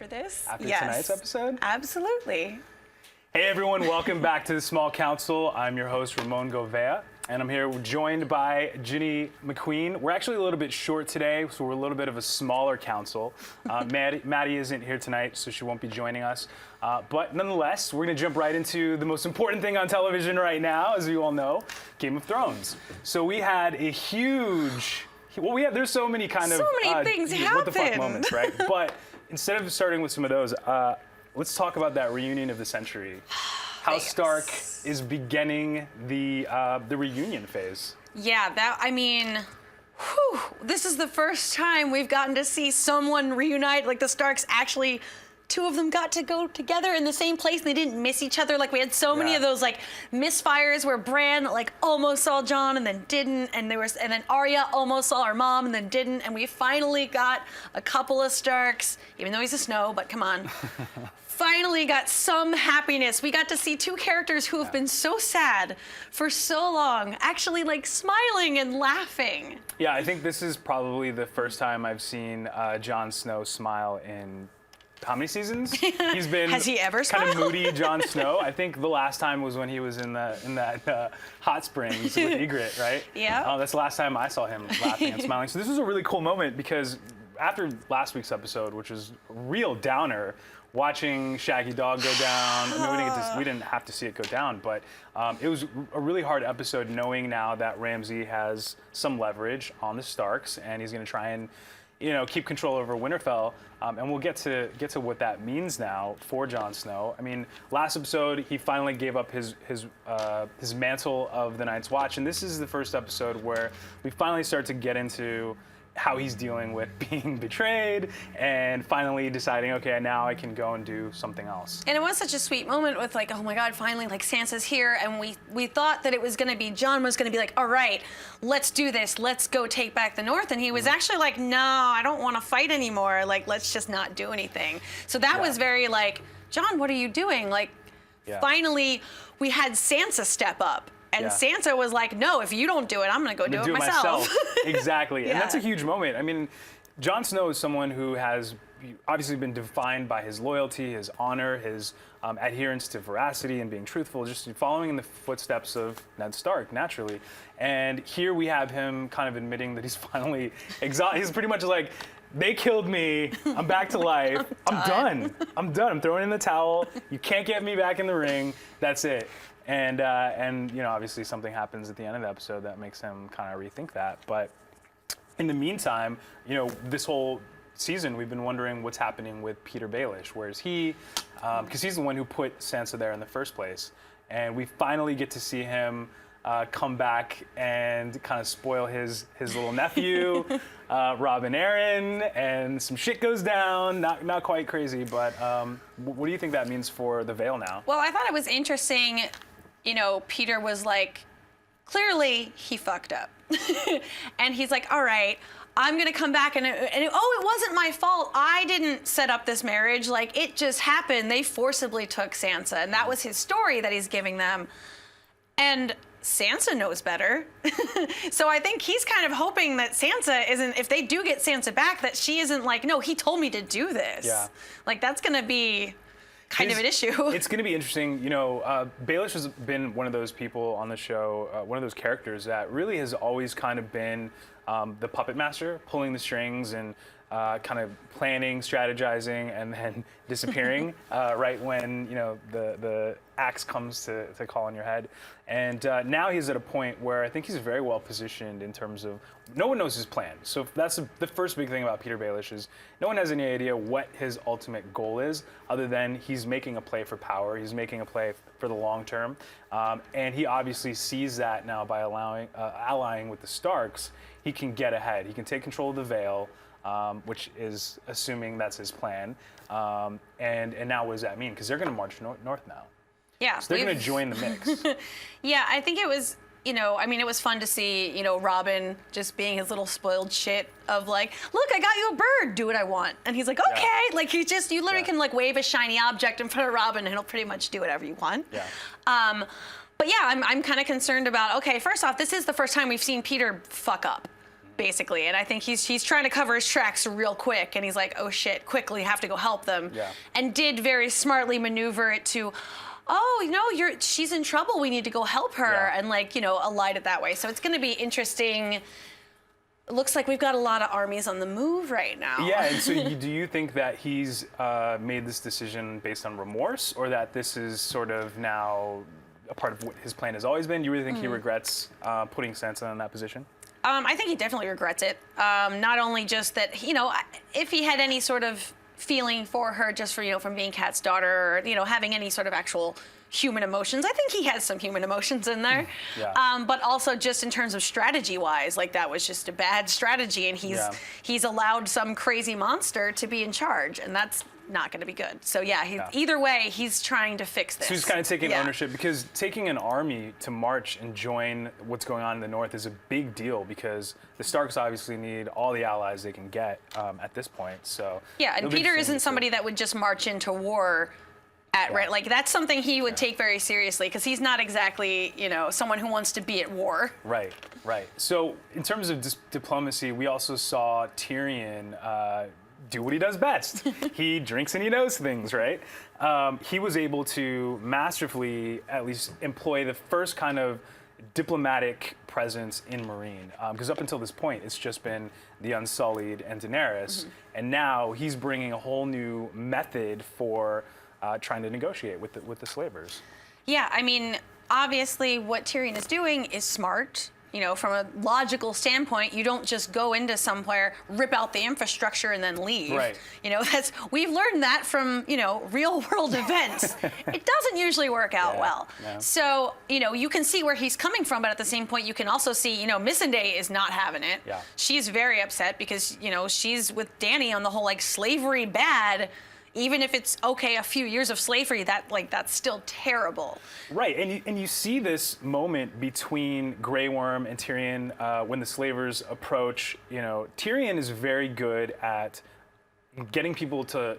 for this? After tonight's episode? Absolutely. Hey everyone, welcome back to The Small Council. I'm your host, Ramon Govea, and I'm here joined by Ginny McQueen. We're actually a little bit short today, so we're a little bit of a smaller council. Madi isn't here tonight, so she won't be joining us. But nonetheless, we're gonna jump right into the most important thing on television right now, as you all know, Game of Thrones. So we had a huge, there's so many kind of things what the fuck happen. moments, right? But instead of starting with some of those, let's talk about that reunion of the century. How Stark is beginning the reunion phase. Yeah, this is the first time we've gotten to see someone reunite, like the Starks actually, two of them got to go together in the same place and they didn't miss each other. Like we had so many of those like misfires where Bran like almost saw Jon and then didn't, and then Arya almost saw her mom and then didn't, and we finally got a couple of Starks, even though he's a Snow, but come on. Finally got some happiness. We got to see two characters who have been so sad for so long actually like smiling and laughing. Yeah, I think this is probably the first time I've seen Jon Snow smile in how many seasons? He's been Has he ever kind smiled? of moody Jon Snow. I think the last time was when he was in that hot springs with Ygritte, right? Yeah. That's the last time I saw him laughing and smiling. So this was a really cool moment because after last week's episode, which was a real downer, watching Shaggy Dog go down. I mean, we didn't have to see it go down, but it was a really hard episode knowing now that Ramsay has some leverage on the Starks and he's going to try and, keep control over Winterfell. And we'll get to what that means now for Jon Snow. I mean, last episode he finally gave up his mantle of the Night's Watch, and this is the first episode where we finally start to get into how he's dealing with being betrayed and finally deciding, okay, now I can go and do something else. And it was such a sweet moment with like, oh my God, finally like Sansa's here, and we thought that it was gonna be, Jon was gonna be like, all right, let's do this, let's go take back the North, and he was actually like, no, I don't wanna fight anymore, like let's just not do anything. So that was very like, Jon, what are you doing? Like, finally we had Sansa step up. And Sansa was like, no, if you don't do it, I'm going to go do it myself. Exactly. And that's a huge moment. I mean, Jon Snow is someone who has obviously been defined by his loyalty, his honor, his adherence to veracity and being truthful, just following in the footsteps of Ned Stark, naturally. And here we have him kind of admitting that he's finally exhausted. He's pretty much like, they killed me. I'm back to life. I'm done. I'm throwing in the towel. You can't get me back in the ring. That's it. And obviously something happens at the end of the episode that makes him kind of rethink that. But in the meantime, this whole season we've been wondering what's happening with Peter Baelish. Where is he? Because he's the one who put Sansa there in the first place. And we finally get to see him come back and kind of spoil his little nephew, Robb and Aaron, and some shit goes down. Not quite crazy, but what do you think that means for the Vale now? Well, I thought it was interesting. Peter was like, clearly he fucked up. And he's like, all right, I'm going to come back and it wasn't my fault. I didn't set up this marriage. Like, it just happened. They forcibly took Sansa. And that was his story that he's giving them. And Sansa knows better. So I think he's kind of hoping that Sansa isn't, if they do get Sansa back, that she isn't like, no, he told me to do this. Yeah. Like, that's going to be kind of an issue. It's going to be interesting. Baelish has been one of those people on the show, one of those characters that really has always kind of been the puppet master, pulling the strings and kind of planning, strategizing, and then disappearing right when the axe comes to call on your head. And now he's at a point where I think he's very well positioned in terms of no one knows his plan. So that's the first big thing about Peter Baelish is no one has any idea what his ultimate goal is, other than he's making a play for power. He's making a play for the long term, and he obviously sees that now by allying with the Starks. He can get ahead. He can take control of the Vale. Which is assuming that's his plan. And now what does that mean? Because they're going to march north now. Yeah. So they're going to join the mix. Yeah, I think it was, it was fun to see, Robin just being his little spoiled shit of like, look, I got you a bird, do what I want. And he's like, okay. Yeah. Like you literally can like wave a shiny object in front of Robin and he'll pretty much do whatever you want. Yeah. But yeah, I'm kind of concerned about, okay, first off, this is the first time we've seen Peter fuck up. basically. And I think he's trying to cover his tracks real quick, and he's like, oh shit, quickly have to go help them. Yeah. And did very smartly maneuver it to, oh, you know, she's in trouble. We need to go help her, Yeah. and like, you know, alight it that way. So it's going to be interesting. It looks like we've got a lot of armies on the move right now. Yeah, and so do you think that he's made this decision based on remorse, or that this is sort of now a part of what his plan has always been? Do you really think he regrets putting Sansa in that position? I think he definitely regrets it. Not only just that, you know, if he had any sort of feeling for her just for, you know, from being Kat's daughter, or, you know, having any sort of actual human emotions. I think he has some human emotions in there. Yeah. But also just in terms of strategy-wise, like that was just a bad strategy, and he's allowed some crazy monster to be in charge, and that's not going to be good. So yeah, either way, he's trying to fix this. So he's kind of taking ownership, because taking an army to march and join what's going on in the north is a big deal, because the Starks obviously need all the allies they can get at this point. So yeah, and Peter isn't somebody that would just march into war right, like that's something he would take very seriously, because he's not exactly, you know, someone who wants to be at war. Right, right. So in terms of diplomacy, we also saw Tyrion do what he does best. He drinks and he knows things, right? He was able to masterfully at least employ the first kind of diplomatic presence in Meereen, because up until this point, it's just been the Unsullied and Daenerys, and now he's bringing a whole new method for trying to negotiate with the slavers. Yeah, I mean, obviously what Tyrion is doing is smart. You know, from a logical standpoint, you don't just go into somewhere, rip out the infrastructure, and then leave. Right. You know, we've learned that from, you know, real world events. It doesn't usually work out well. No. So, you know, you can see where he's coming from, but at the same point, you can also see, you know, Missandei is not having it. Yeah. She's very upset because, you know, she's with Dany on the whole, like, slavery bad. Even if it's okay, a few years of slavery, that's still terrible. Right, and you see this moment between Grey Worm and Tyrion when the slavers approach. You know, Tyrion is very good at getting people to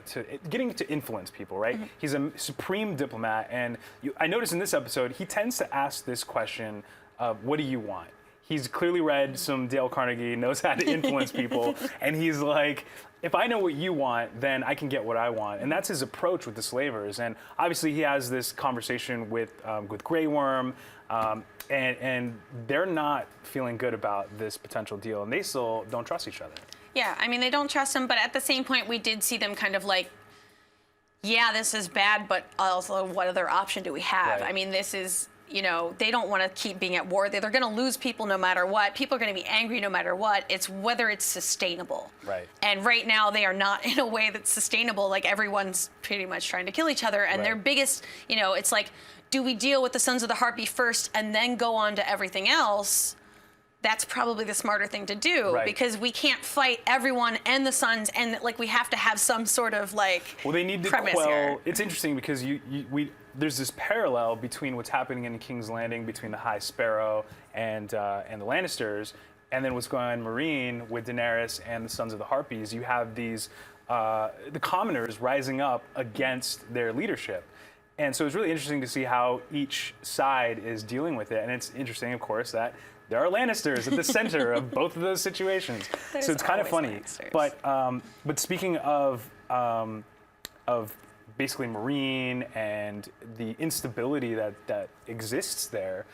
influence people, right? He's a supreme diplomat, and I noticed in this episode he tends to ask this question of, "What do you want?" He's clearly read some Dale Carnegie, knows how to influence people, and he's like, if I know what you want, then I can get what I want. And that's his approach with the slavers. And obviously he has this conversation with Grey Worm, and they're not feeling good about this potential deal, and they still don't trust each other. Yeah, I mean, they don't trust him, but at the same point, we did see them kind of like, yeah, this is bad, but also what other option do we have? Right. I mean, this is, you know, they don't want to keep being at war. They're going to lose people no matter what. People are going to be angry no matter what. It's whether it's sustainable. Right. And right now they are not in a way that's sustainable. Like, everyone's pretty much trying to kill each other. And their biggest, you know, it's like, do we deal with the Sons of the Harpy first and then go on to everything else? That's probably the smarter thing to do, because we can't fight everyone and the Sons, and like we have to have some sort of like they need to premise quell. Here. It's interesting because there's this parallel between what's happening in King's Landing between the High Sparrow and the Lannisters, and then what's going on in Meereen with Daenerys and the Sons of the Harpies. You have these the commoners rising up against their leadership. And so it's really interesting to see how each side is dealing with it. And it's interesting, of course, that there are Lannisters at the center of both of those situations. So it's kind of funny. Lannisters. But speaking of basically Meereen and the instability that exists there,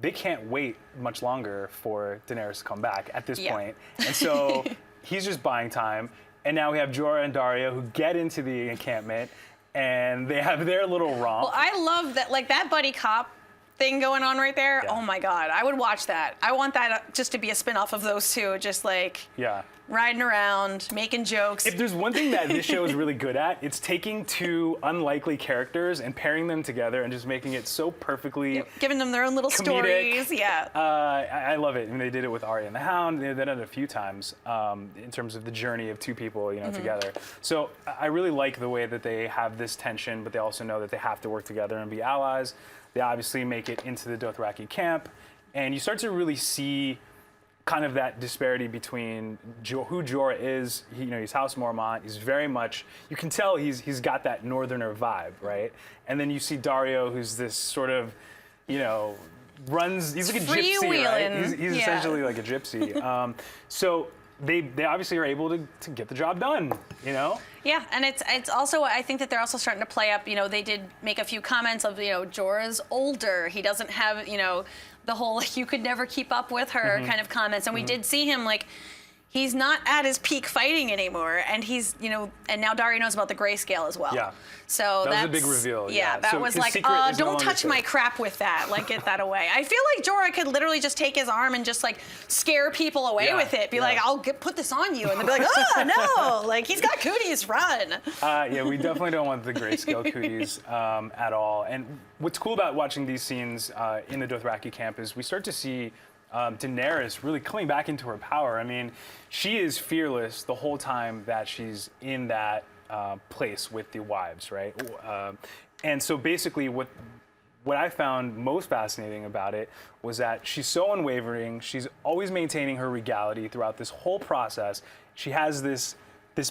they can't wait much longer for Daenerys to come back at this point. And so he's just buying time. And now we have Jorah and Daario who get into the encampment, and they have their little romp. Well, I love that, like that buddy cop thing going on right there. Yeah. Oh my God, I would watch that. I want that just to be a spin-off of those two, just like riding around, making jokes. If there's one thing that this show is really good at, it's taking two unlikely characters and pairing them together and just making it so perfectly giving them their own little comedic. Stories. Yeah. I love it. I mean, they did it with Arya and the Hound. They did it a few times in terms of the journey of two people, you know, together. So I really like the way that they have this tension, but they also know that they have to work together and be allies. They obviously make it into the Dothraki camp, and you start to really see kind of that disparity between who Jorah is. He's House Mormont. He's very much, you can tell he's got that northerner vibe, right? And then you see Daario, who's this sort of, runs. He's like a gypsy, right? He's essentially like a gypsy. So they obviously are able to get the job done, you know? Yeah, and it's also, I think that they're also starting to play up, you know, they did make a few comments of, you know, Jorah's older. He doesn't have, you know, the whole, like, you could never keep up with her kind of comments. And we did see him, like, he's not at his peak fighting anymore, and he's, you know, and now Daario knows about the grayscale as well. Yeah. So that was a big reveal. Yeah, that so was like, don't touch my crap with that. Like, get that away. I feel like Jorah could literally just take his arm and just like scare people away with it. Be like, I'll put this on you, and they'll be like, oh no, like he's got cooties, run. Yeah, we definitely don't want the grayscale cooties at all. And what's cool about watching these scenes in the Dothraki camp is we start to see Daenerys really coming back into her power. I mean, she is fearless the whole time that she's in that place with the wives, right? And so basically what I found most fascinating about it was that she's so unwavering. She's always maintaining her regality throughout this whole process. She has this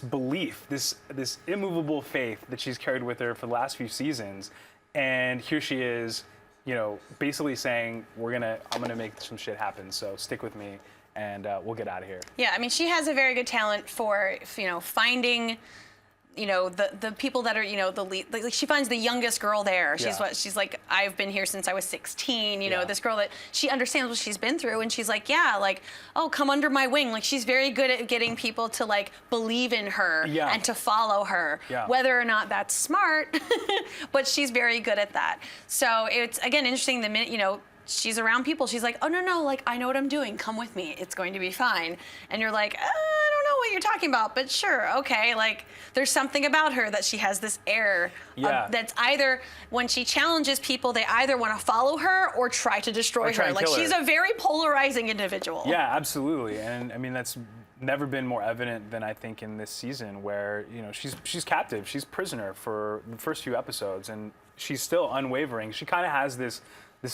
belief, this immovable faith that she's carried with her for the last few seasons. And here she is, you know, basically saying, I'm gonna make some shit happen, so stick with me, and we'll get out of here. Yeah, I mean, she has a very good talent for, you know, finding, you know, the people that are, you know, the lead. Like, she finds the youngest girl there. She's like, I've been here since I was 16. You know, this girl that she understands what she's been through, and she's like, yeah, like, oh, come under my wing. Like, she's very good at getting people to like believe in her and to follow her, whether or not that's smart. But she's very good at that. So it's again interesting. The minute, you know, she's around people, she's like, oh no, like, I know what I'm doing. Come with me. It's going to be fine. And you're like, I don't know what you're talking about, but sure, okay. Like, there's something about her that she has this air that's either, when she challenges people, they either want to follow her or try to destroy her. Like, she's a very polarizing individual. Yeah, absolutely. And I mean, that's never been more evident than I think in this season, where, you know, she's captive, she's prisoner for the first few episodes, and she's still unwavering. She kind of has this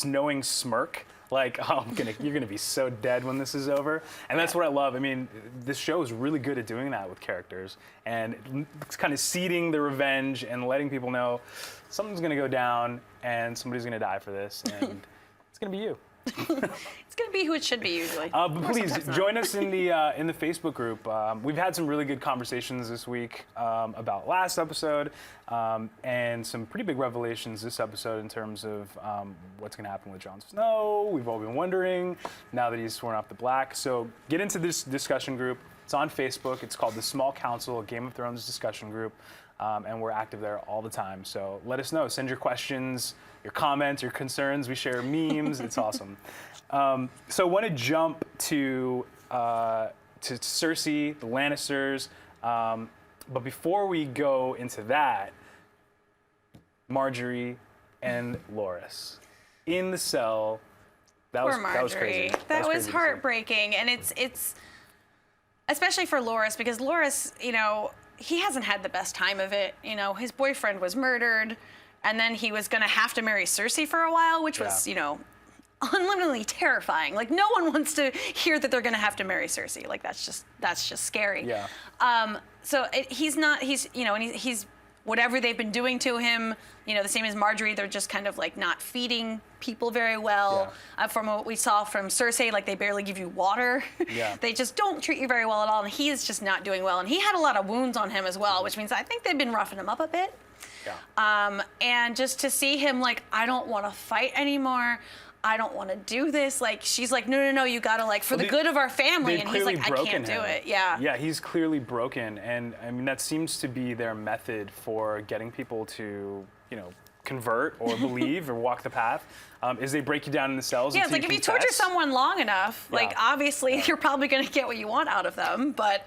knowing smirk, like, oh, you're gonna be so dead when this is over. And that's what I love. I mean, this show is really good at doing that with characters, and it's kind of seeding the revenge and letting people know something's gonna go down and somebody's gonna die for this, and it's gonna be you. It's going to be who it should be usually. But please join us in the Facebook group. We've had some really good conversations this week about last episode, and some pretty big revelations this episode in terms of what's going to happen with Jon Snow. We've all been wondering now that he's sworn off the Black. So get into this discussion group. It's on Facebook. It's called the Small Council, a Game of Thrones discussion group. And we're active there all the time. So let us know. Send your questions, your comments, your concerns. We share memes. It's awesome. So I want to jump to Cersei, the Lannisters. But before we go into that, Marjorie and Loras in the cell. That was crazy. That was heartbreaking, and it's especially for Loras, because Loras, you know, he hasn't had the best time of it. You know, his boyfriend was murdered, and then he was going to have to marry Cersei for a while, which was, you know, unlimitedly terrifying. Like, no one wants to hear that they're going to have to marry Cersei. Like, that's just scary. Yeah. So he's whatever they've been doing to him, you know, the same as Marjorie, they're just kind of like not feeding people very well. From what we saw from Cersei, like, they barely give you water. Yeah. They just don't treat you very well at all, and he is just not doing well. And he had a lot of wounds on him as well, which means I think they've been roughing him up a bit. Yeah. And just to see him like, I don't want to fight anymore. I don't want to do this. Like, she's like, no, you gotta, like, for the good of our family. And he's like, I can't do it. Yeah. Yeah, he's clearly broken. And I mean, that seems to be their method for getting people to, you know, convert or believe or walk the path, is they break you down in the cells. Yeah, it's like if you torture someone long enough, like, obviously you're probably going to get what you want out of them. But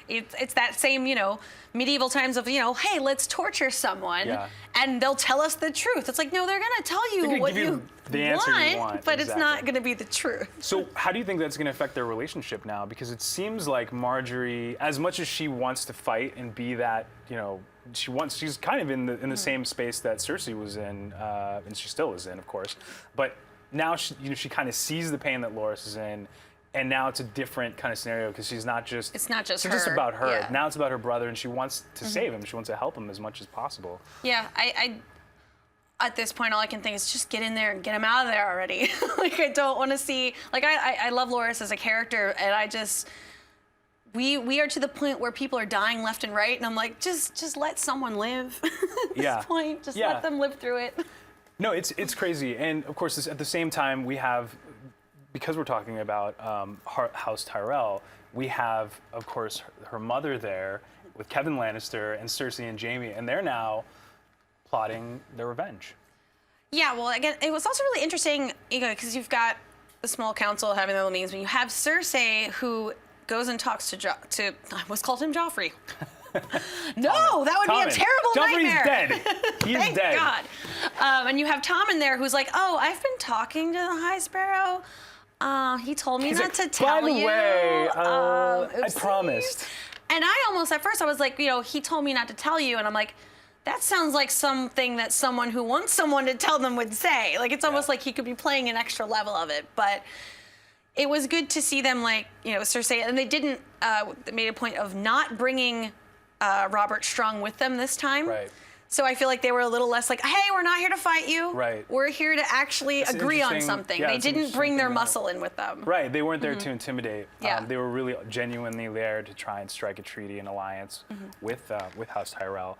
it's that same, you know, medieval times of, you know, hey, let's torture someone and they'll tell us the truth. It's like, no, they're going to tell you what you want, but it's not going to be the truth. So how do you think that's going to affect their relationship now? Because it seems like Marjorie, as much as she wants to fight and be that, you know, she's kind of in the same space that Cersei was in, and she still is in, of course. But now she kind of sees the pain that Loras is in, and now it's a different kind of scenario, because she's not just it's not just about her. Yeah. Now it's about her brother, and she wants to save him. She wants to help him as much as possible. Yeah, at this point, all I can think is just get in there and get him out of there already. Like, I don't want to see, like, I love Loras as a character, and I just, we are to the point where people are dying left and right, and I'm like, just let someone live at this point. Just let them live through it. No, it's crazy. And of course, at the same time, we have, because we're talking about House Tyrell, we have, of course, her mother there with Kevin Lannister and Cersei and Jaime, and they're now plotting their revenge. Yeah, well, again, it was also really interesting, you know, because you've got the small council having their little meetings, but you have Cersei who goes and talks to I almost called him Joffrey. No, that would be a terrible nightmare. Joffrey's dead. He's Thank dead. God. And you have Tommen there who's like, oh, I've been talking to the High Sparrow. He told me not to tell you. By the way, I oopsies. promised. And I almost, at first, I was like, you know, he told me not to tell you. And I'm like, that sounds like something that someone who wants someone to tell them would say. Like, it's almost like he could be playing an extra level of it. But it was good to see them, like, you know, Cersei. And they didn't, they made a point of not bringing Robert Strong with them this time. Right. So I feel like they were a little less like, hey, we're not here to fight you. Right. We're here to actually agree on something. Yeah, they didn't bring their muscle in with them. Right. They weren't there to intimidate. Yeah. They were really genuinely there to try and strike a treaty and alliance with House Tyrell.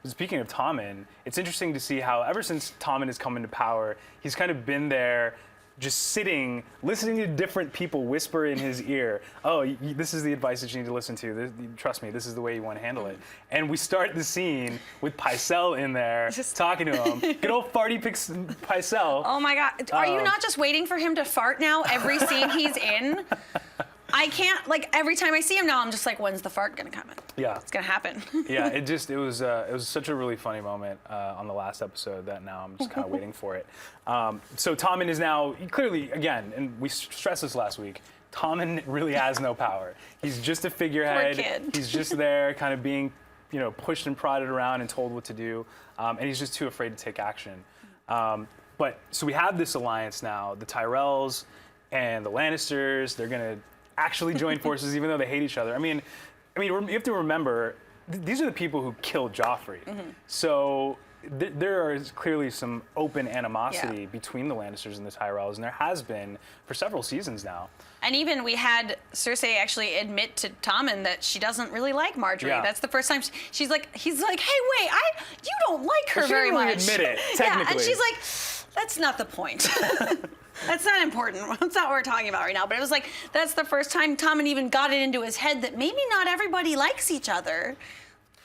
Speaking of Tommen, it's interesting to see how ever since Tommen has come into power, he's kind of been there just sitting, listening to different people whisper in his ear, oh, this is the advice that you need to listen to. Trust me, this is the way you want to handle it. And we start the scene with Pycelle in there talking to him. Good old farty Pycelle. Oh my God. Are you not just waiting for him to fart now every scene he's in? I can't, like, every time I see him now, I'm just like, when's the fart gonna come in? Yeah. It's gonna happen. Yeah, it was such a really funny moment on the last episode that now I'm just kind of waiting for it. So Tommen is now, clearly, again, and we stressed this last week, Tommen really has no power. He's just a figurehead. Poor kid. He's just there kind of being, you know, pushed and prodded around and told what to do. And he's just too afraid to take action. But so we have this alliance now, the Tyrells and the Lannisters, they're gonna actually join forces even though they hate each other. I mean, you have to remember, these are the people who killed Joffrey. So there is clearly some open animosity between the Lannisters and the Tyrells, and there has been for several seasons now. And even we had Cersei actually admit to Tommen that she doesn't really like Marjorie. Yeah. That's the first time he's like, hey, wait, you don't like her very much. She didn't really admit it, technically. Yeah, and she's like, that's not the point. That's not important. That's not what we're talking about right now. But it was like, that's the first time Tommen even got it into his head that maybe not everybody likes each other.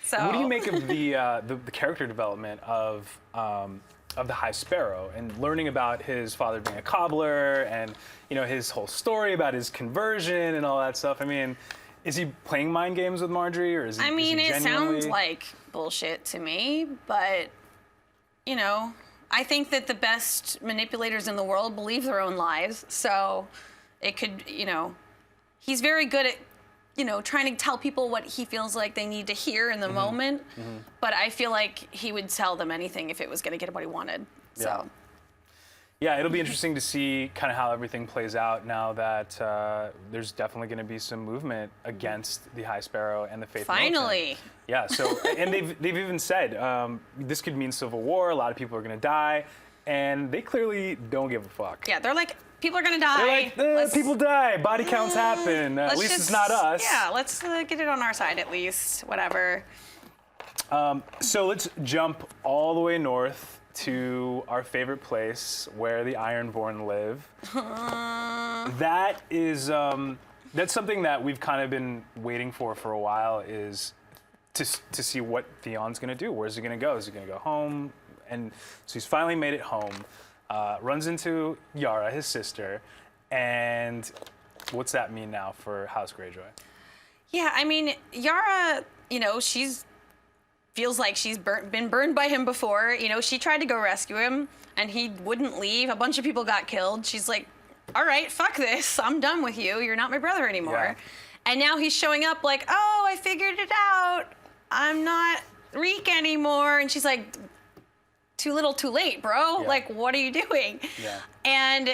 So. What do you make of the character development of the High Sparrow and learning about his father being a cobbler and, you know, his whole story about his conversion and all that stuff? I mean, is he playing mind games with Marjorie, or is he? I mean, is he it sounds like bullshit to me, but you know, I think that the best manipulators in the world believe their own lies. So it could, you know, he's very good at, you know, trying to tell people what he feels like they need to hear in the moment. But I feel like he would tell them anything if it was going to get what he wanted. So. Yeah, it'll be interesting to see kind of how everything plays out now that there's definitely going to be some movement against the High Sparrow and the Faith Finally. Militant. Yeah, so, and they've even said this could mean civil war, a lot of people are going to die, and they clearly don't give a fuck. Yeah, they're like, people are going to die. They're like, people die, body counts happen, at least it's not us. Yeah, let's get it on our side at least, whatever. So let's jump all the way north to our favorite place where the Ironborn live. That is, that's something that we've kind of been waiting for a while, is to see what Theon's gonna do. Where's he gonna go? Is he gonna go home? And so he's finally made it home, runs into Yara, his sister, and what's that mean now for House Greyjoy? Yeah, I mean, Yara, you know, feels like she's been burned by him before. You know, she tried to go rescue him, and he wouldn't leave. A bunch of people got killed. She's like, all right, fuck this. I'm done with you. You're not my brother anymore. Yeah. And now he's showing up like, oh, I figured it out. I'm not Reek anymore. And she's like, too little, too late, bro. Yeah. Like, what are you doing? Yeah. And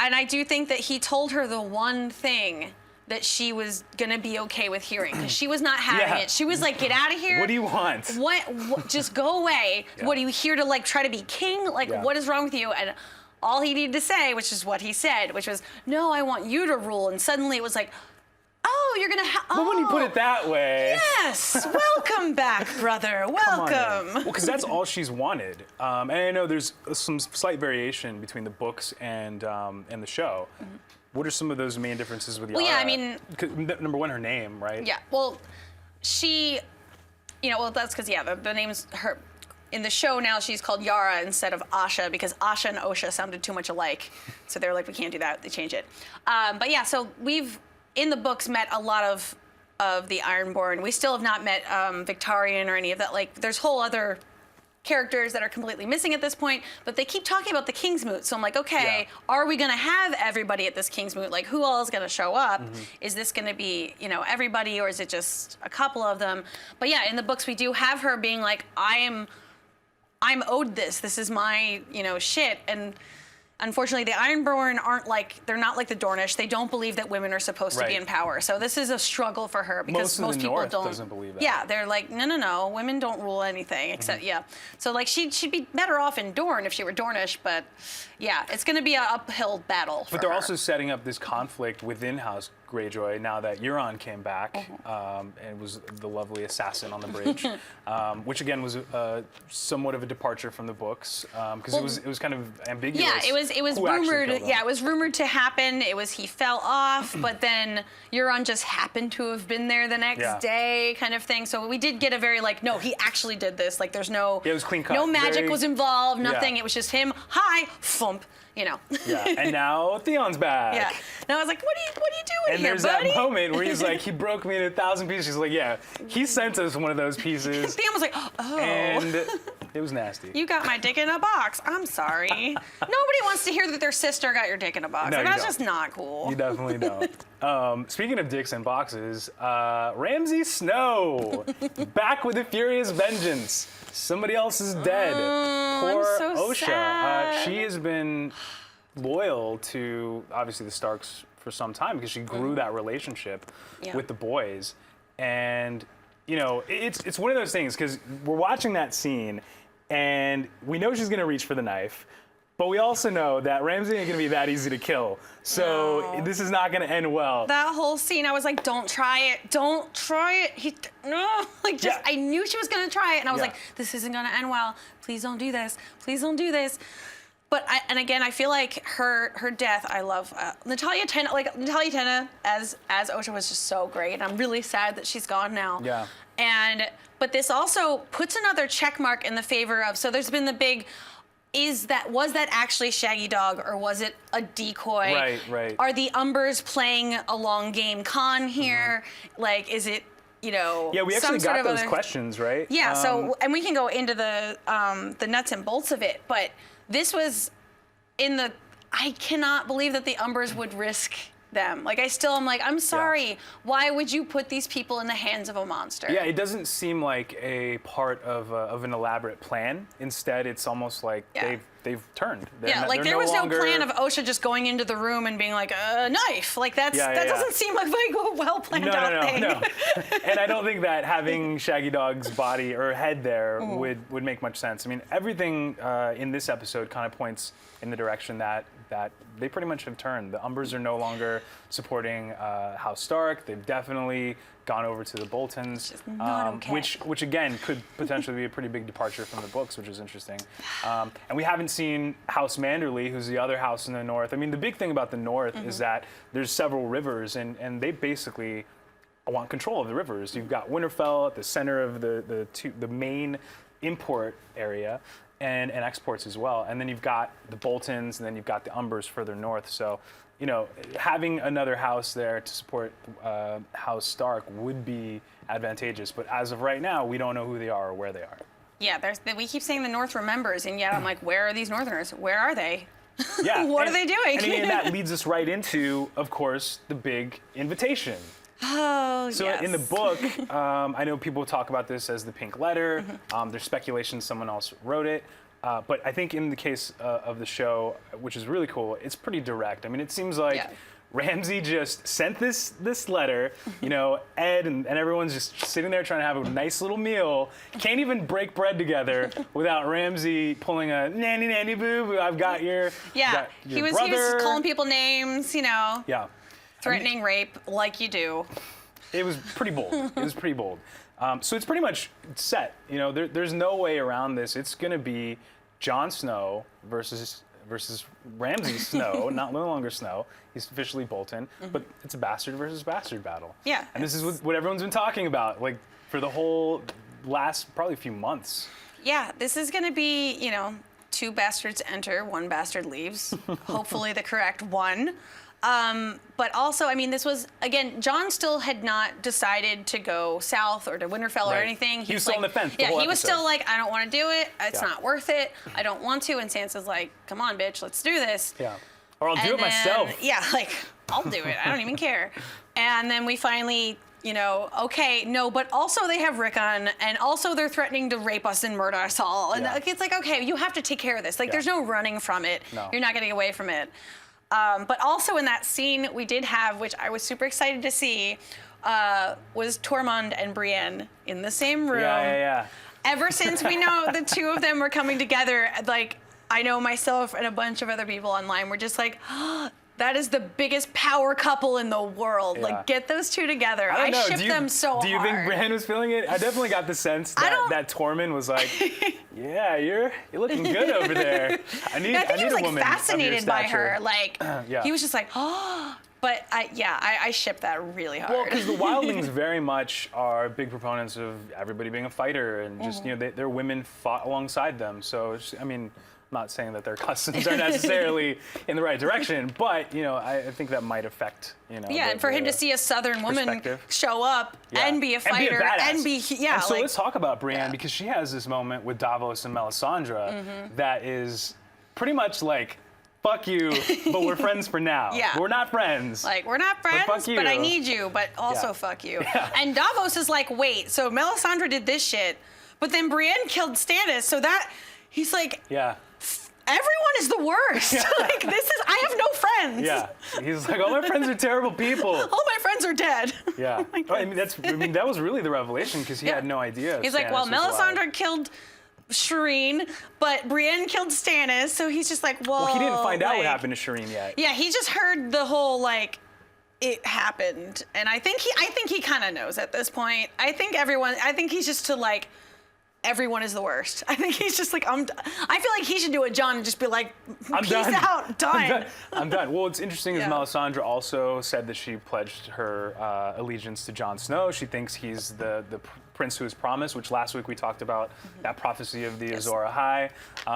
I do think that he told her the one thing that she was gonna be okay with hearing, because she was not having it. She was like, get out of here. What do you want? What just go away. What, are you here to like try to be king? Like, what is wrong with you? And all he needed to say, which is what he said, which was, no, I want you to rule. And suddenly it was like, oh, you're gonna have. But when you put it that way. Yes. Welcome back, brother. Welcome. Well, because that's all she's wanted. And I know there's some slight variation between the books and the show. What are some of those main differences with Yara? Well, yeah, I mean, number one, her name, right? Yeah. Well, she, well, that's because the name's her. In the show now, she's called Yara instead of Asha, because Asha and Osha sounded too much alike. So they're like, we can't do that. They change it. But yeah, so we've in the books met a lot of the Ironborn. We still have not met Victarion or any of that. Like, there's whole other characters that are completely missing at this point, but they keep talking about the Kingsmoot. So I'm like, okay, are we gonna have everybody at this Kingsmoot? Like, who all is gonna show up? Is this gonna be, everybody, or is it just a couple of them? But yeah, in the books we do have her being like, I'm owed this. This is my, shit. And unfortunately, the Ironborn they're not like the Dornish. They don't believe that women are supposed to be in power. So this is a struggle for her, because most people North don't. Doesn't believe that. Yeah, they're like, no, women don't rule anything except, So like she'd be better off in Dorne if she were Dornish, but yeah, it's going to be an uphill battle for But they're her. also setting up this conflict within House Greyjoy now that Euron came back and was the lovely assassin on the bridge, which again was somewhat of a departure from the books, because it was kind of ambiguous. Yeah, it was rumored. Yeah, it was rumored to happen. He fell off, but then Euron just happened to have been there the next day, kind of thing. So we did get a very no, he actually did this. Like, there's no. Yeah, it was clean cut. No magic was involved. Nothing. It was just him. Hi, thump. Yeah, and now Theon's back. Yeah. And I was like, what are you doing and here, buddy? And there's that moment where he's like, he broke me into 1,000 pieces. He's like, yeah, he sent us one of those pieces. Theon was like, oh. And it was nasty. You got my dick in a box. I'm sorry. Nobody wants to hear that their sister got your dick in a box. No, that's just not cool. You definitely don't. Speaking of dicks and boxes, Ramsay Snow, back with a furious vengeance. Somebody else is dead. Poor I'm so Osha. sad. She has been loyal to, obviously, the Starks for some time, because she grew that relationship with the boys. And, it's one of those things, because we're watching that scene, and we know she's going to reach for the knife. But we also know that Ramsay ain't gonna be that easy to kill. So this is not gonna end well. That whole scene, I was like, don't try it. Don't try it. I knew she was gonna try it. And I was like, this isn't gonna end well. Please don't do this. Please don't do this. But I feel like her death, I love Natalia Tena. Like, Natalia Tena as Osha was just so great. And I'm really sad that she's gone now. Yeah. But this also puts another check mark in the favor of, so there's been the big, was that actually Shaggy Dog, or was it a decoy? Right. Are the Umbers playing a long game con here? Like, is it, Yeah, we actually got those questions, right? Yeah, and we can go into the nuts and bolts of it, but this was I cannot believe that the Umbers would risk them. Like, I still am like, I'm sorry. Yeah. Why would you put these people in the hands of a monster? Yeah, it doesn't seem like a part of an elaborate plan. Instead, it's almost like they've turned. There was no plan of Osha just going into the room and being like, a knife. Like, that doesn't seem like a well planned out thing. No. And I don't think that having Shaggy Dog's body or head there would make much sense. I mean, everything in this episode kind of points in the direction that they pretty much have turned. The Umbers are no longer supporting House Stark. They've definitely gone over to the Boltons, which again could potentially be a pretty big departure from the books, which is interesting. And we haven't seen House Manderly, who's the other house in the north. I mean, the big thing about the north is that there's several rivers, and they basically want control of the rivers. You've got Winterfell at the center of the main import area, and exports as well. And then you've got the Boltons, and then you've got the Umbers further north. So, having another house there to support House Stark would be advantageous. But as of right now, we don't know who they are or where they are. Yeah, we keep saying the North remembers, and yet I'm like, where are these Northerners? Where are they? Yeah. What are they doing? And that leads us right into, of course, the big invitation. Oh, so yes. in the book, I know people talk about this as the pink letter. There's speculation someone else wrote it. But I think in the case of the show, which is really cool, it's pretty direct. I mean, it seems like Ramsay just sent this letter, you know, Ed and everyone's just sitting there trying to have a nice little meal, can't even break bread together without Ramsay pulling a nanny boo boo, I've got your he was brother. calling people names, you know. Yeah. Threatening rape like you do. It was pretty bold. So it's pretty much set. You know, there's no way around this. It's going to be Jon Snow versus Ramsay Snow, no longer Snow. He's officially Bolton, but it's a bastard versus bastard battle. Yeah. And this is what everyone's been talking about, like, for the whole last probably few months. Yeah, this is going to be, you know, 2 bastards enter, 1 bastard leaves. Hopefully the correct one. But also, I mean, this was, again, Jon still had not decided to go south or to Winterfell or anything. He was still on the fence. Yeah, he was still like, I don't want to do it. It's not worth it. I don't want to. And Sansa's like, come on, bitch, let's do this. Yeah. Or I'll do it myself. Yeah, like, I'll do it. I don't even care. And then we finally, you know, okay, no, but also they have Rickon, and also they're threatening to rape us and murder us all. And it's like, okay, you have to take care of this. Like, there's no running from it. No. You're not getting away from it. But also in that scene we did have, which I was super excited to see, was Tormund and Brienne in the same room. Yeah. Ever since we know the 2 of them were coming together, like, I know myself and a bunch of other people online were just like, oh, that is the biggest power couple in the world. Yeah. Like, get those 2 together. I ship them so hard. Do you think Brienne was feeling it? I definitely got the sense that Tormund was like, yeah, you're looking good over there. I think he was a like woman fascinated by her. Like, yeah. He was just like, oh. But I ship that really hard. Well, because the wildlings very much are big proponents of everybody being a fighter, and just, you know, their women fought alongside them. So, it's, I mean, I'm not saying that their customs are necessarily in the right direction, but, you know, I think that might affect, you know. Yeah, and for him to see a Southern woman show up and be a fighter and be and so let's talk about Brienne, because she has this moment with Davos and Melisandre that is pretty much like, fuck you, but we're friends for now. Yeah. We're not friends. Like, we're not friends, but I need you, but also fuck you. Yeah. And Davos is like, wait, so Melisandre did this shit, but then Brienne killed Stannis, so that, he's like, everyone is the worst. Like, I have no friends. Yeah. He's like, all my friends are terrible people. All my friends are dead. Yeah. I mean, that was really the revelation, because he had no idea. He's like, well, Melisandre killed Shireen, but Brienne killed Stannis, so he's just like, whoa. Well, he didn't find out what happened to Shireen yet. Yeah, he just heard the whole, like, it happened. And I think he kind of knows at this point. I think he's just to, like, everyone is the worst. I think he's just like, I feel like he should do a Jon and just be like, peace out, done. I'm done. Well, what's interesting is Melisandre also said that she pledged her allegiance to Jon Snow. She thinks he's the prince who is promised, which last week we talked about that prophecy of the Azor Ahai,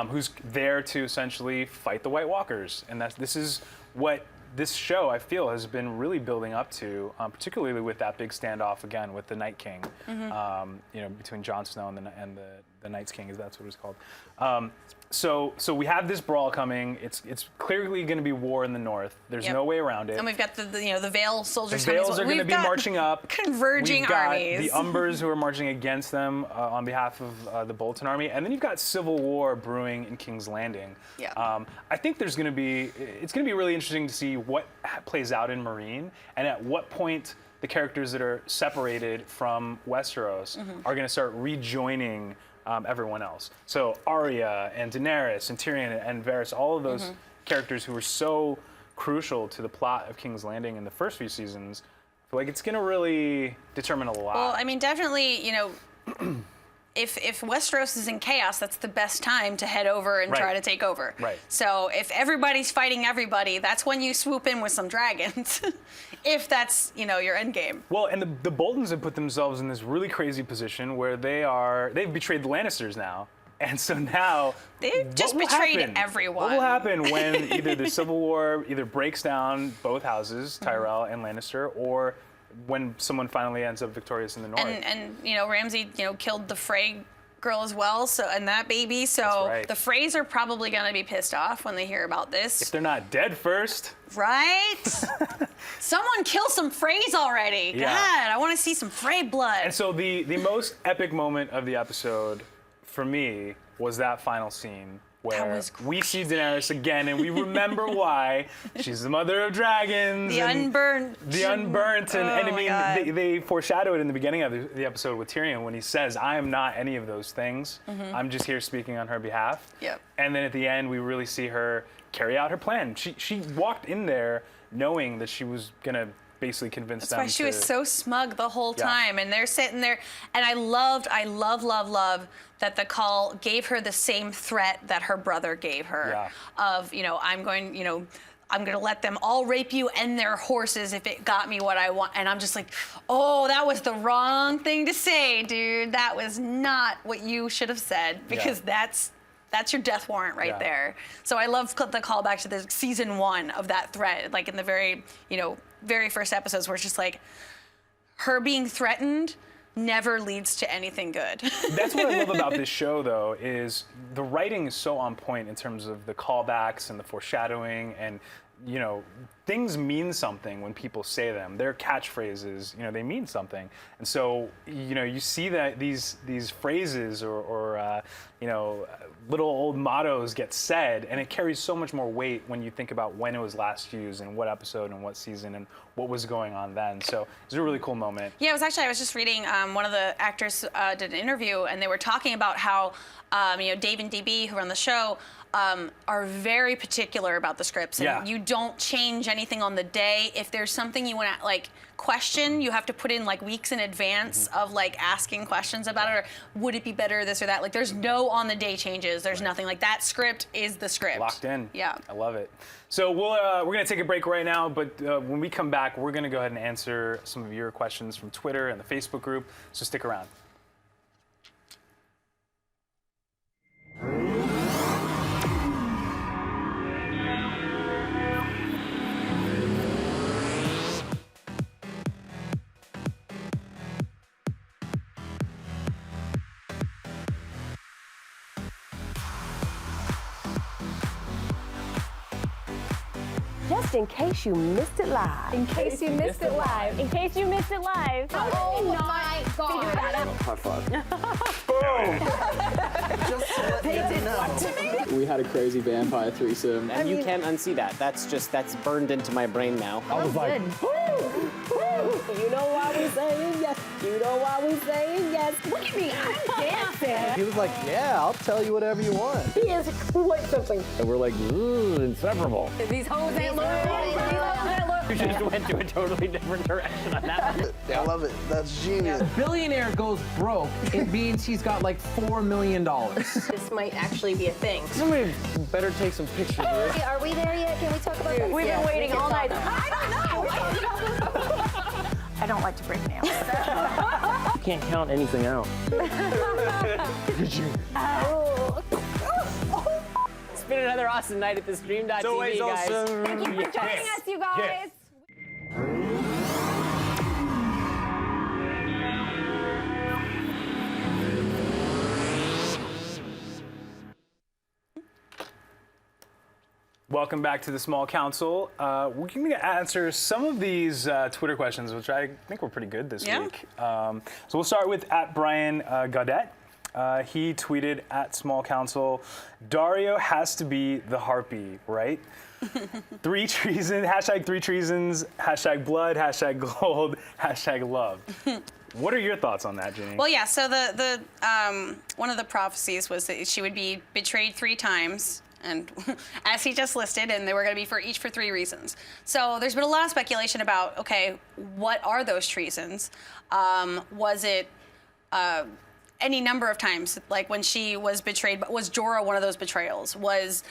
who's there to essentially fight the White Walkers. And this is what this show, I feel, has been really building up to, particularly with that big standoff again with the Night King, you know, between Jon Snow and the Night's King, is that's what it was called. So we have this brawl coming. It's clearly going to be war in the north. There's no way around it. And we've got the Vale soldiers. The Vales are going to be marching up. Converging armies. We've got the Umbers who are marching against them on behalf of the Bolton army, and then you've got civil war brewing in King's Landing. Yeah. I think it's going to be really interesting to see what plays out in Meereen, and at what point the characters that are separated from Westeros are going to start rejoining everyone else. So Arya and Daenerys and Tyrion and Varys, all of those characters who were so crucial to the plot of King's Landing in the first few seasons, I feel like it's going to really determine a lot. Well, I mean, definitely, you know, if Westeros is in chaos, that's the best time to head over and try to take over. Right. So if everybody's fighting everybody, that's when you swoop in with some dragons. If that's, you know, your end game. Well, and the Boltons have put themselves in this really crazy position where they've betrayed the Lannisters now. And so now, they've just betrayed everyone. What will happen when either the Civil War either breaks down both houses, Tyrell and Lannister, or when someone finally ends up victorious in the north? And you know, Ramsay, you know, killed the Frey girl as well, so, and that baby. So the Freys are probably going to be pissed off when they hear about this. If they're not dead first. Right? Someone kill some Freys already. Yeah. God, I want to see some Frey blood. And so the most epic moment of the episode for me was that final scene where we see Daenerys again, and we remember why. She's the mother of dragons. The unburnt. The unburnt. And I my mean, they foreshadow it in the beginning of the episode with Tyrion when he says, I am not any of those things. I'm just here speaking on her behalf. Yep. And then at the end, we really see her carry out her plan. She walked in there knowing that she was going to basically convince them. That's why she was so smug the whole time, and they're sitting there, and I love that the call gave her the same threat that her brother gave her, of, you know, I'm going to let them all rape you and their horses if it got me what I want. And I'm just like, oh, that was the wrong thing to say, dude. That was not what you should have said, because that's your death warrant right there. So I love the callback to the season 1 of that threat, like in the very first episodes, where it's just like, her being threatened never leads to anything good. That's what I love about this show, though, is the writing is so on point in terms of the callbacks and the foreshadowing, and, you know, things mean something when people say them. Their catchphrases, you know, they mean something. And so, you know, you see that these phrases or you know, little old mottos get said, and it carries so much more weight when you think about when it was last used and what episode and what season and what was going on then. So it's a really cool moment. Yeah, I was just reading, one of the actors did an interview, and they were talking about how, you know, Dave and DB, who run the show, are very particular about the scripts, and you don't change anything on the day. If there's something you want to like question, you have to put in like weeks in advance of like asking questions about it, or would it be better this or that. Like, there's no on the day changes. There's nothing. Like, that script is the script. Locked in. Yeah. I love it. So we're gonna take a break right now, but when we come back, we're gonna go ahead and answer some of your questions from Twitter and the Facebook group. So stick around. Just in case you missed it live. In case you missed it live. In case you missed it live. Oh my God. Figure that out. High five. We had a crazy vampire threesome. And you can't unsee that. That's burned into my brain now. I was like, You know why we saying yes. You know why we saying yes. Look at me, I'm dancing. he was like, yeah, I'll tell you whatever you want. He is quite something. And we're like, inseparable. These hoes ain't loyal. You just went to a totally different direction on that one. I love it. That's genius. Billionaire goes broke, it means he's got like $4 million. This might actually be a thing. Somebody better take some pictures. Hey, are we there yet? Can we talk about this? We've been waiting all night. I don't know. I don't like to break nails. You can't count anything out. It's been another awesome night at theStream.tv, guys. Awesome. Thank you for joining us, you guys. Welcome back to the Small Council. We're going to answer some of these Twitter questions, which I think were pretty good this week. So we'll start with @Brian Gaudet. He tweeted @SmallCouncil, Daario has to be the harpy, right? 3 treasons, #3 treasons, #blood, #gold, #love. What are your thoughts on that, Ginny? Well, yeah. So the one of the prophecies was that she would be betrayed 3 times, and as he just listed, and they were going to be for 3 reasons. So there's been a lot of speculation about, okay, what are those treasons? Was it any number of times, like when she was betrayed? But was Jorah one of those betrayals? Was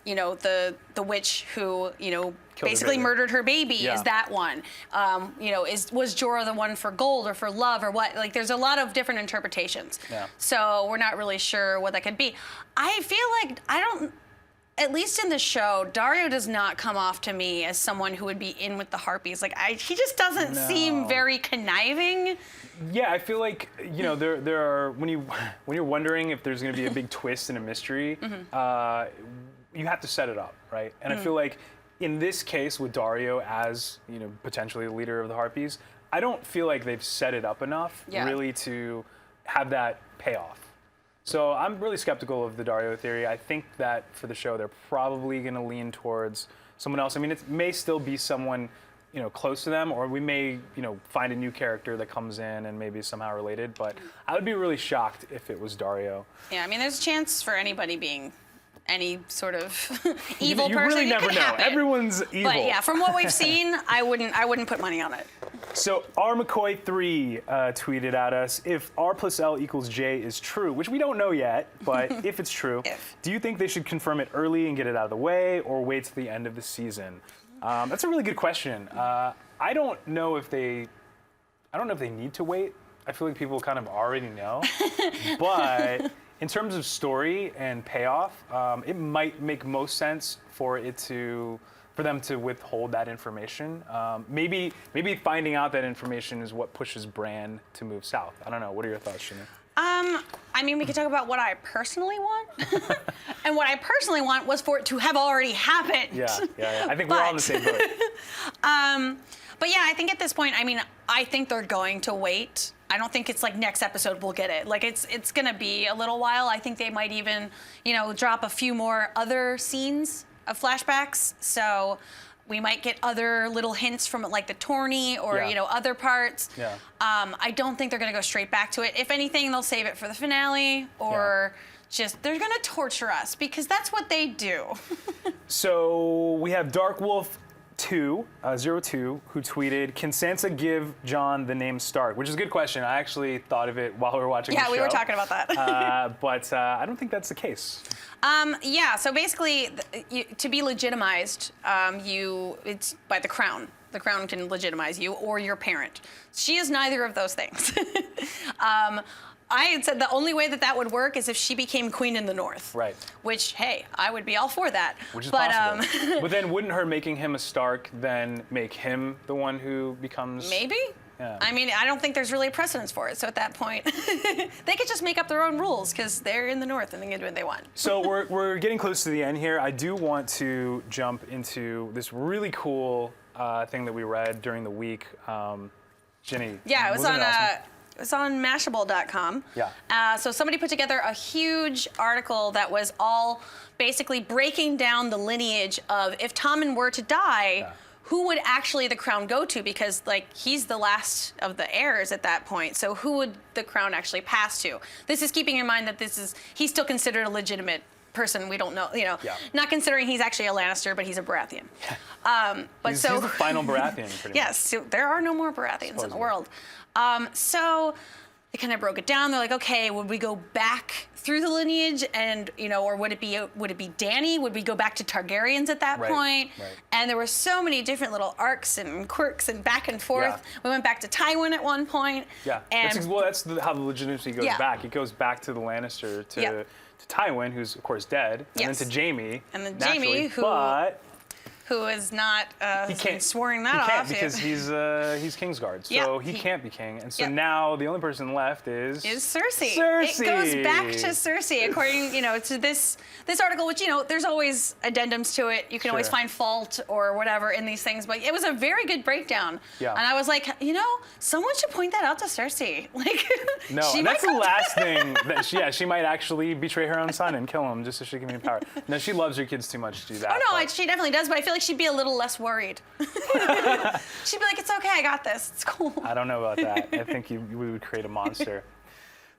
you know, the witch who, you know, basically murdered her baby? Is that one? You know, was Jorah the one for gold or for love or what? Like, there's a lot of different interpretations. So we're not really sure what that could be. I feel like at least in the show, Daario does not come off to me as someone who would be in with the Harpies. Like, he just doesn't seem very conniving. Yeah, I feel like, you know, there are, when you're wondering if there's going to be a big twist and a mystery, you have to set it up, right? And I feel like in this case with Daario as, you know, potentially the leader of the Harpies, I don't feel like they've set it up enough really to have that payoff. So I'm really skeptical of the Daario theory. I think that for the show, they're probably going to lean towards someone else. I mean, it may still be someone, close to them, or we may, find a new character that comes in and maybe somehow related. But I would be really shocked if it was Daario. Yeah, I mean, there's a chance for anybody being any sort of evil you person. really never know. Happen. Everyone's evil. But yeah, from what we've seen, I wouldn't put money on it. So R McCoy3 tweeted at us, if R plus L equals J is true, which we don't know yet, but if it's true, do you think they should confirm it early and get it out of the way, or wait till the end of the season? That's a really good question. I don't know if they need to wait. I feel like people kind of already know, but in terms of story and payoff, it might make most sense for them to withhold that information. Maybe finding out that information is what pushes Bran to move south. I don't know. What are your thoughts, Ginny? I mean, we could talk about what I personally want. And what I personally want was for it to have already happened. Yeah. I think we're all in the same boat. But yeah, I think at this point, I think they're going to wait. I don't think it's like next episode we'll get it. Like it's gonna be a little while. I think they might even, drop a few more other scenes of flashbacks. So we might get other little hints from like the tourney or other parts. Yeah. I don't think they're gonna go straight back to it. If anything, they'll save it for the finale or they're gonna torture us because that's what they do. So we have Dark Wolf 02, who tweeted, can Sansa give Jon the name Stark? Which is a good question. I actually thought of it while we were watching the show. Yeah, we were talking about that. But I don't think that's the case. So basically, to be legitimized, it's by the crown. The crown can legitimize you or your parent. She is neither of those things. I had said the only way that would work is if she became queen in the North. Right. Which, hey, I would be all for that. Which is possible. But then wouldn't her making him a Stark then make him the one who becomes... Maybe. Yeah. I mean, I don't think there's really a precedence for it. So at that point, they could just make up their own rules because they're in the North and they can do what they want. So we're getting close to the end here. I do want to jump into this really cool thing that we read during the week. Ginny. Yeah, it was on... awesome? It was on Mashable.com. Yeah. So somebody put together a huge article that was all basically breaking down the lineage of if Tommen were to die, who would actually the crown go to? Because he's the last of the heirs at that point. So who would the crown actually pass to? This is keeping in mind that he's still considered a legitimate person. We don't know, not considering he's actually a Lannister, but he's a Baratheon. He's the final Baratheon, pretty much. Yes, so there are no more Baratheons in the world. So they kind of broke it down. They're like, okay, would we go back through the lineage and, or would it be Dany? Would we go back to Targaryens at that point? Right. And there were so many different little arcs and quirks and back and forth. We went back to Tywin at one point. Yeah, and that's how the legitimacy goes back. It goes back to the Lannister, to Tywin, who's of course dead, and then to Jaime. And then Jaime, who is not swearing that off. He can't because he's Kingsguard, so he can't be king. And so now the only person left is Cersei. Cersei. It goes back to Cersei, according to this article, which there's always addendums to it. You can always find fault or whatever in these things, but it was a very good breakdown. Yeah. And I was like, someone should point that out to Cersei. No, and that's the last thing that she might actually betray her own son and kill him just so she can be in power. No, she loves her kids too much to do that. Oh no, she definitely does, but I feel like she'd be a little less worried. She'd be like, it's okay, I got this, it's cool. I don't know about that. I think we would create a monster.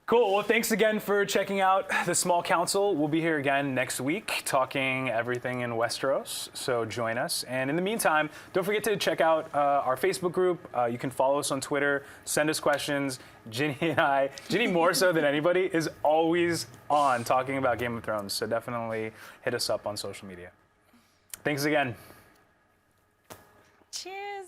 Cool, well, thanks again for checking out The Small Council. We'll be here again next week talking everything in Westeros, so join us. And in the meantime, don't forget to check out our Facebook group. You can follow us on Twitter, send us questions. Ginny more so than anybody, is always on talking about Game of Thrones, so definitely hit us up on social media. Thanks again. Cheers.